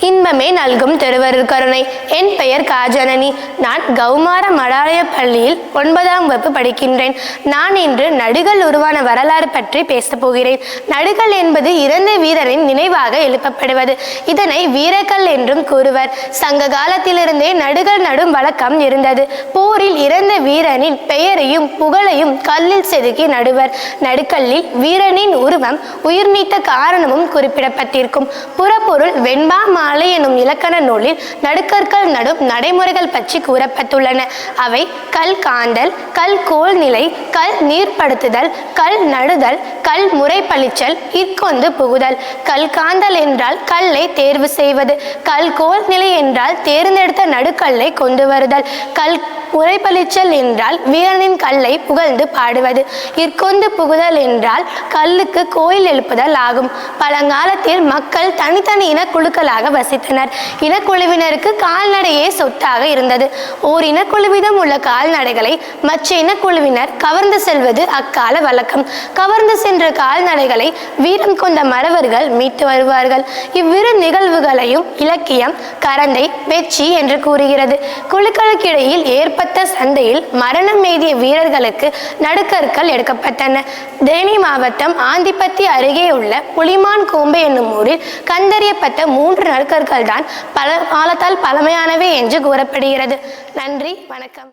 இன்பமே நல்கும் திருவருள் கருணை. என் பெயர் காஜனனி. நான் கௌமார மடாலய பள்ளியில் 9ஆம் வகுப்பு படிக்கின்றேன். நான் இன்று நடுகள் உருவான வரலாறு பற்றி பேசப் போகிறேன். நடுகள் என்பது இறந்த வீரரின் நினைவாக எழுப்பப்படுவது. இதனை வீரக்கல் என்றும் கூறுவர். சங்க காலத்திலிருந்தே நடுகள் நடும் வழக்கம் இருந்தது. போரில் இறந்த வீரனின் பெயரையும் புகழையும் கல்லில் செதுக்கி நடுவர். நடுக்கல்லில் வீரனின் உருவம், உயிர் நீத்த காரணமும் குறிப்பிடப்பட்டிருக்கும். புறப்பொருள் வெண்பா மாலை எனும் இலக்கண நூலில் நடுக்கற்கள் நடும் நடைமுறைகள் பற்றி கூறப்பட்டுள்ளன. அவை கல் காந்தல், கல் கோல் நிலை, கல் நீர்படுத்துதல், கல் நடுதல், கல் முறைப்பளிச்சல், இற்கொந்து புகுதல். கல் காந்தல் என்றால் கல்லை தேர்வு செய்வது. கல் கோல் நிலை என்றால் தேர்ந்தெடுத்த நடுக்கல்லை கொண்டு வருதல். கல் முறைப்பளிச்சல் என்றால் வீரனின் கல்லை புகழ்ந்து பாடுவது. இற்கொண்டு புகுதல் என்றால் கல்லுக்கு கோயில் எழுப்புதல் ஆகும். பழங்காலத்தில் மக்கள் தனித்தனி இனக்குழுக்களாக வசித்தனர். இனக்குழுவினருக்கு கால்நடையே சொத்தாக இருந்தது. ஓர் இனக்குழுவிடம் உள்ள கால்நடைகளை மற்ற இனக்குழுவினர் கவர்ந்து செல்வது அக்கால வழக்கம். கவர்ந்து சென்ற கால்நடைகளை வீரம் கொண்ட மறவர்கள் மீட்டு வருவார்கள். இவ்விரு நிகழ்வுகளையும் இலக்கியம் கரந்தை வெற்றி என்று கூறுகிறது. குழுக்களுக்கிடையில் ஏற்பட்ட சண்டையில் மரணம் எய்திய வீரர்களுக்கு நடுக்கற்கள் எடுக்கப்பட்டன. தேனி மாவட்டம் ஆந்திப்பத்தி அருகே உள்ள புலிமான் கோம்பை என்னும் ஊரில் கண்டறியப்பட்ட 3 நடுக்கற்கள் தான் காலத்தால் பழமையானவை என்று கூறப்படுகிறது. நன்றி, வணக்கம்.